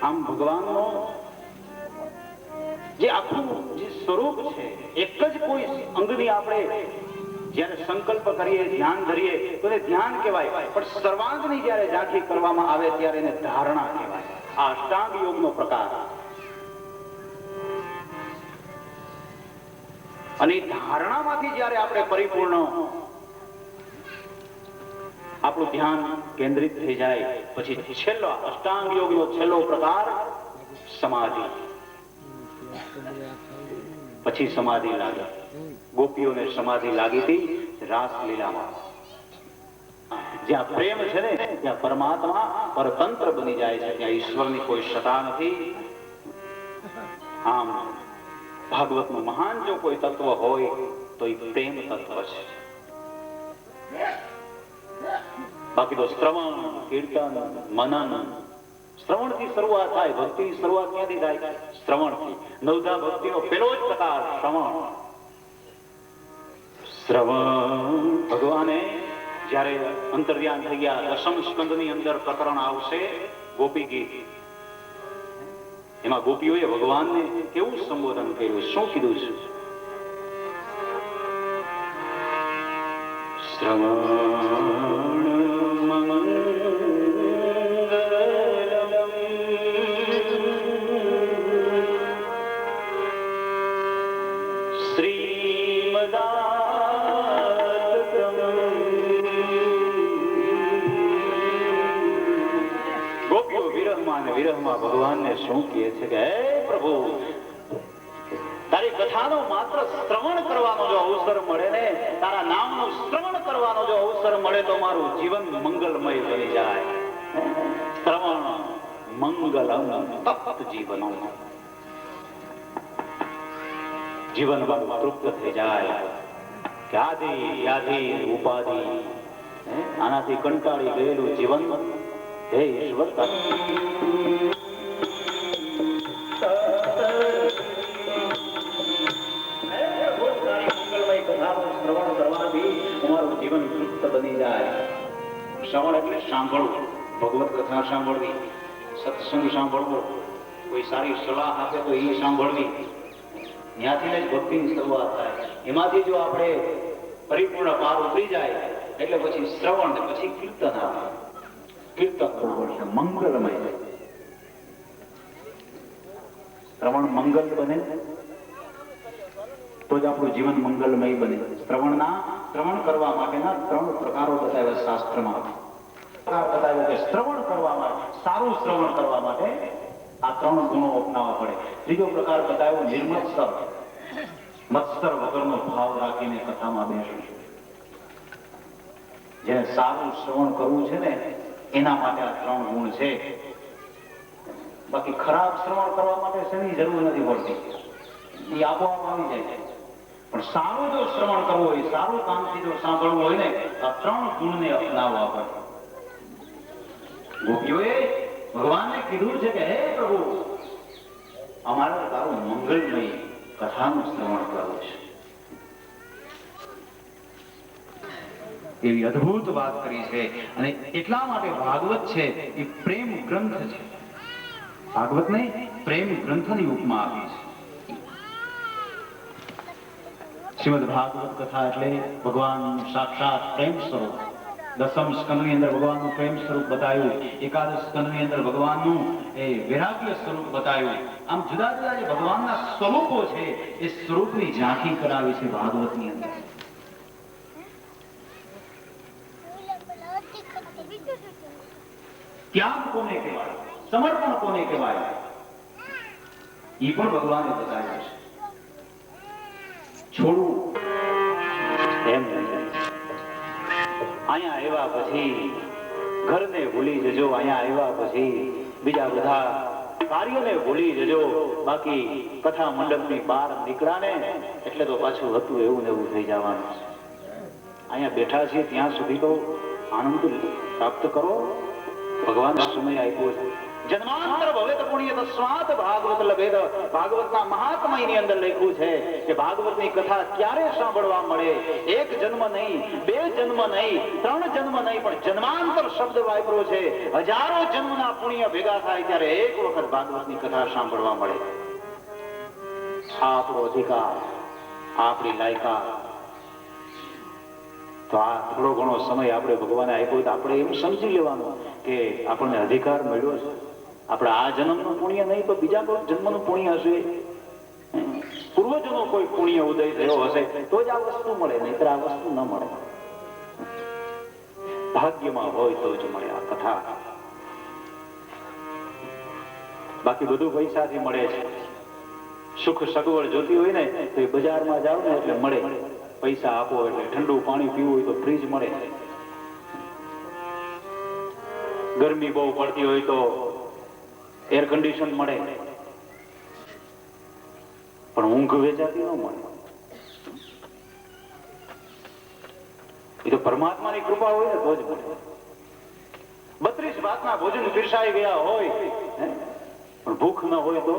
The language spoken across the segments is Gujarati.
આમ ભગવાનનો જે આખું જે સ્વરૂપ છે, એક જ કોઈ અંગની આપણે જ્યારે સંકલ્પ કરીએ, ધ્યાન ધરીએ તો એ ધ્યાન કહેવાય, પણ સર્વાંગની જ્યારે ઝાંખી કરવામાં આવે ત્યારે એને ધારણા કહેવાય. આ અષ્ટાંગ યોગનો પ્રકાર. અને ધારણામાંથી જ્યારે આપણે પરિપૂર્ણ આપણું ધ્યાન કેન્દ્રિત થઈ જાય પછી છેલ્લો અષ્ટાંગ યોગનો છેલ્લો પ્રકાર સમાધિ. પછી સમાધિ લાગે. ગોપીઓને સમાધિ લાગી હતી રાસલીલામાં. જ્યાં પ્રેમ છે ને ત્યાં પરમાત્મા પરતંત્ર બની જાય છે, ત્યાં ઈશ્વરની કોઈ સત્તા નથી. આમ ભાગવતનું મહાન જો કોઈ તત્વ હોય તો એ પ્રેમ તત્વ છે. બાકી તો શ્રવણ, કીર્તન, મનન. શ્રવણથી શરૂઆત થાય. ભક્તિની શરૂઆત ક્યાંથી થાય? શ્રવણથી. નવધા ભક્તિનો પેલો જ પ્રકાર શ્રવણ. શ્રવણ. ભગવાને જ્યારે અંતર્ધ્યાન થઈ ગયા, દશમ સ્કંદની અંદર પ્રકરણ આવશે ગોપી ગીત. એમાં ગોપીઓએ ભગવાનને કેવું સંબોધન કર્યું, શું કીધું છે? શ્રવણ વિરહમાં ભગવાનને શું કહે છે કે હે પ્રભુ, તારી કથાનો માત્ર શ્રવણ કરવાનો જો અવસર મળે ને, તારા નામનું શ્રવણ કરવાનો જો અવસર મળે તો મારું જીવન મંગલમય બની જાય. શ્રવણ મંગલમ તપ્ત જીવનમ. જીવન મારું તૃપ્ત થઈ જાય કે આદિ યાધિ ઉપાધિ આનાથી કંટાળી ગયેલું જીવન હે ઈશ્વર જીવન તૃપ્ત બની જાય. શ્રવણ એટલે સાંભળવું, ભગવત કથા સાંભળવી, સત્સંગ સાંભળવો, કોઈ સારી સલાહ આપે તો એ સાંભળવી. ત્યાંથી જ ભક્તિની શરૂઆત થાય. એમાંથી જો આપણે પરિપૂર્ણ પાર ઉતરી જાય એટલે પછી શ્રવણ, પછી કીર્તન આવે. કીર્તન કરવું પડશે મંગલમય. શ્રવણ મંગલ બને તો જ આપણું જીવન મંગલમય બને. શ્રવણ કરવા માટેના 3 પ્રકારો બતાવ્યા શાસ્ત્રમાં. બતાવ્યું કે શ્રવણ કરવા માટે, સારું શ્રવણ કરવા માટે આ 3 ગુણો અપનાવવા પડે. ત્રીજો પ્રકાર બતાવ્યો નિર્મત્સર. મત્સર વગરનો ભાવ રાખીને કથામાં બેસવું. જેને સારું શ્રવણ કરવું છે ને એના માટે આ 3 ગુણ છે. બાકી ખરાબ શ્રવણ કરવા માટે શેની જરૂર નથી પડતી, એ આપોઆપ આવી જાય છે. પણ સારું જો શ્રવણ કરવું હોય, સારું કામથી જો સાંભળવું હોય ને, આ 3 ગુણને અપનાવવા પડે. ગોપીઓએ ભગવાનને કીધું છે કે હે પ્રભુ, અમારે તારું મંગલમય કથાનું શ્રવણ કરવું છે. એવી અદ્ભુત વાત કરી છે. અને એટલા માટે ભાગવત છે એ પ્રેમ ગ્રંથ છે. ભાગવતને પ્રેમ ગ્રંથની ઉપમા આપી છે. શ્રીમદ ભાગવત કથા એટલે ભગવાન સાક્ષાત પ્રેમ સ્વરૂપ. દસમ સ્કંદની અંદર ભગવાનનું પ્રેમ સ્વરૂપ બતાવ્યું. એકાદશ સ્કંદની અંદર ભગવાનનું એ વૈરાગ્ય સ્વરૂપ બતાવ્યું. આમ જુદા જુદા જે ભગવાનના સ્વરૂપો છે એ સ્વરૂપની ઝાંખી કરાવી છે ભાગવતની અંદર. ત્યાગ કોને કહેવાય, સમર્પણ કોને કહેવાય, એ પણ ભગવાને બતાવ્યું છે. છોડવું એમ નહીં. અહીંયા આવ્યા પછી ઘરને ભૂલી જજો, અહીંયા આવ્યા પછી બીજા બધા કાર્યને ભૂલી જજો. બાકી કથા મંડપની બહાર નીકળ્યા ને એટલે તો પાછું હતું એવું ને એવું થઈ જવાનું છે. અહીંયા બેઠા છીએ ત્યાં સુધી તો આનંદ પ્રાપ્ત કરો. ભગવાન સમય આપ્યો છે. જન્માંતર ભવેત પુણ્ય તસ્માત ભાગવત લભેદ. ભાગવતના મહાત્મ્યની અંદર લખ્યું છે કે ભાગવતની કથા ક્યારે સાંભળવા મળે? એક જન્મ નહીં, બે જન્મ નહીં, ત્રણ જન્મ નહીં, પણ જન્માંતર શબ્દ વાપર્યો છે. હજારો જન્મના પુણ્ય ભેગા થાય ત્યારે એક વખત ભાગવતની કથા સાંભળવા મળે. આપણો અધિકાર, આપણી લાયકાત. તો આ થોડો ઘણો સમય આપણે ભગવાને આપ્યો તો આપણે એમ સમજી લેવાનું કે આપણને અધિકાર મળ્યો છે. આપણે આ જન્મનું પુણ્ય નહીં તો બીજા કોઈ જન્મનું પુણ્ય હશે, પૂર્વજનો કોઈ પુણ્ય ઉદય થયો હશે તો જ આ વસ્તુ મળે, નહીતર આ વસ્તુ ન મળે. ભાગ્યમાં હોય તો જ મળે આ કથા. બાકી બધું પૈસાથી મળે છે. સુખ સગવડ જોતી હોય ને તો એ બજારમાં જાવ ને એટલે મળે. પૈસા આપો એટલે ઠંડુ પાણી પીવું હોય તો ફ્રીજ મળે. ગરમી બહુ પડતી હોય તો એર કન્ડિશન મળે, પણ ઊંઘ વેચાતી ન મળે. એ તો પરમાત્માની કૃપા હોય ને તો જ મળે. 32 ભાતના ભોજન પીરસાઈ ગયા હોય પણ ભૂખ ન હોય તો?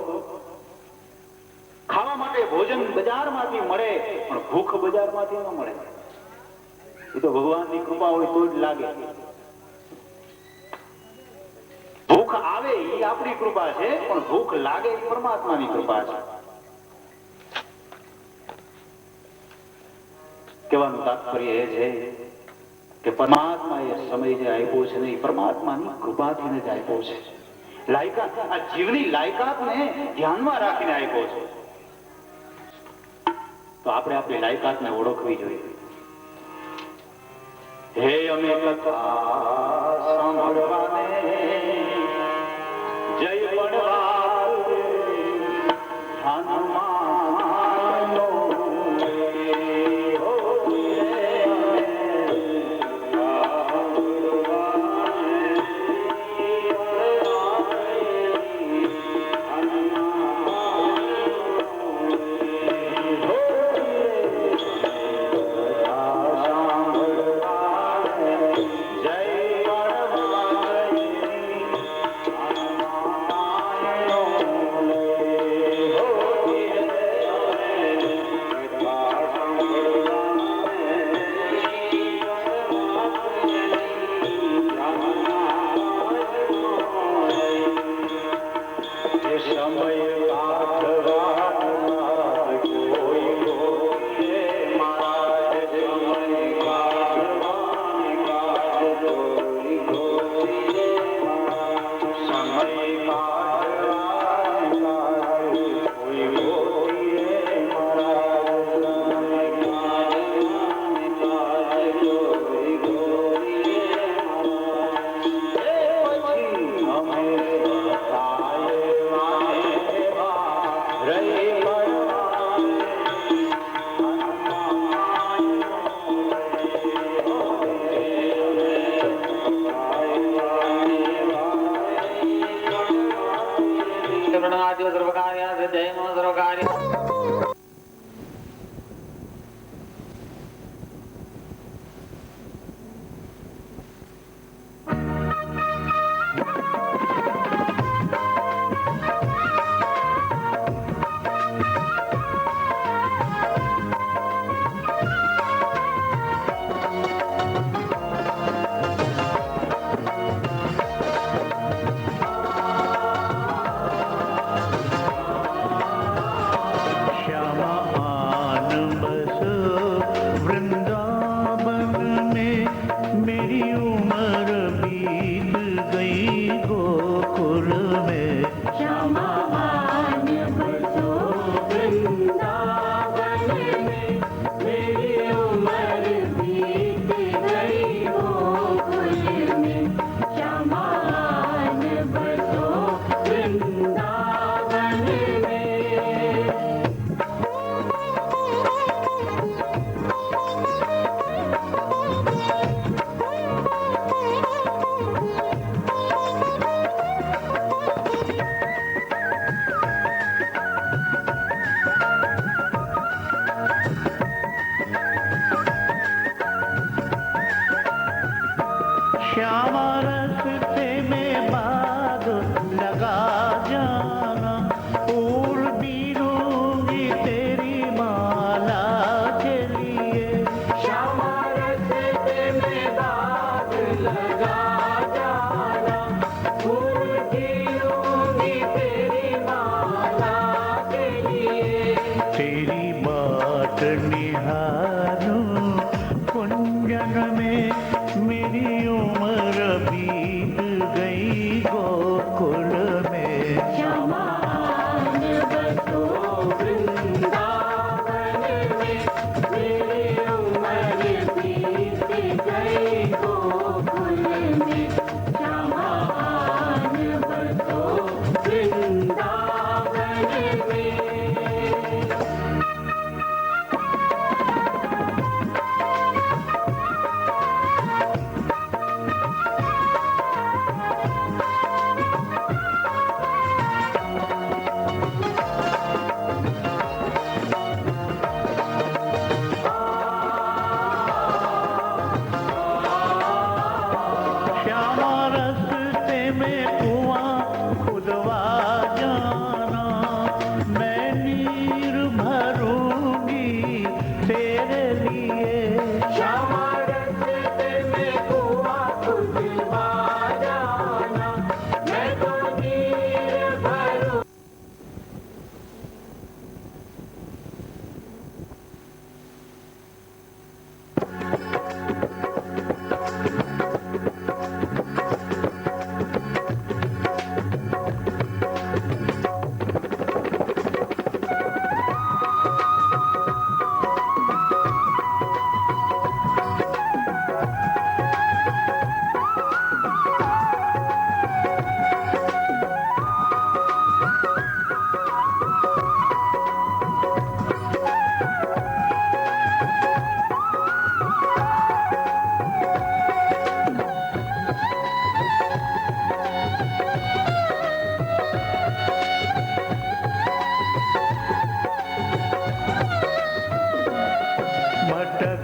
ખાવા માટે ભોજન બજારમાંથી મળે પણ ભૂખ બજારમાંથી ન મળે. એ તો ભગવાનની કૃપા હોય તો જ લાગે. ભૂખ આવે એ આપણી કૃપા છે, પણ ભૂખ લાગે એ પરમાત્માની કૃપા છે. કહેવાનું તાત્પર્ય એ છે કે પરમાત્માએ સમય જે આપ્યો છે ને એ પરમાત્માની કૃપાથી જ આપ્યો છે. લાયકાત, આ જીવની લાયકાતને ધ્યાનમાં રાખીને આપ્યો છે. તો આપણે આપણી લાયકાતને ઓળખવી જોઈએ. હે અમે કથા સાંભળવાને જય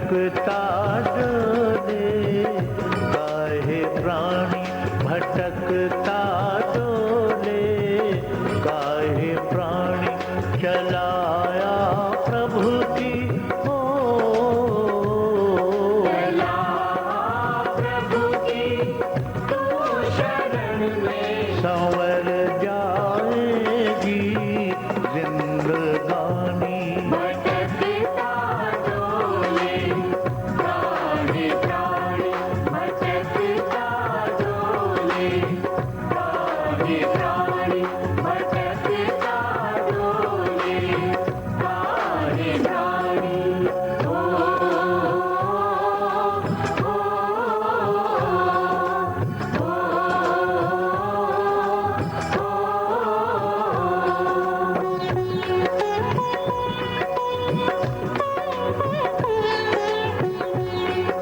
भटकता डोले काहे प्राणी भटकता डोले काहे प्राणी चलाया प्रभु की संवर जाएगी जिंदगानी भटकता डोले काहे प्राणी भटकता डोले काहे प्राणी भटकता डोले काहे प्राणी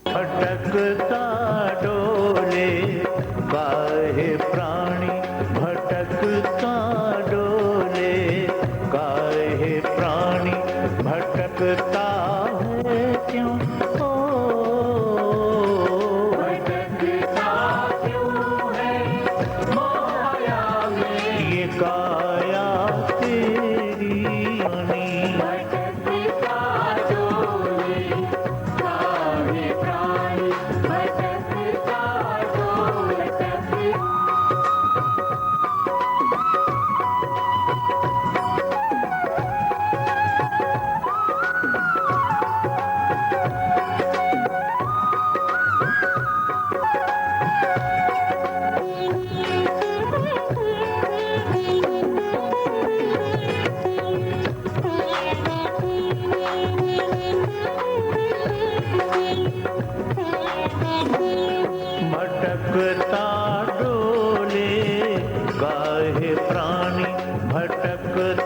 भटकता डोले काहे प्राणी भटकता डोले काहे प्राणी भटकता है क्यों भटकता क्यों है माया में ये काया तेरी भटकता डोले काहे प्राणी भटकता डोले भटकता डोले काहे प्राणी भटकता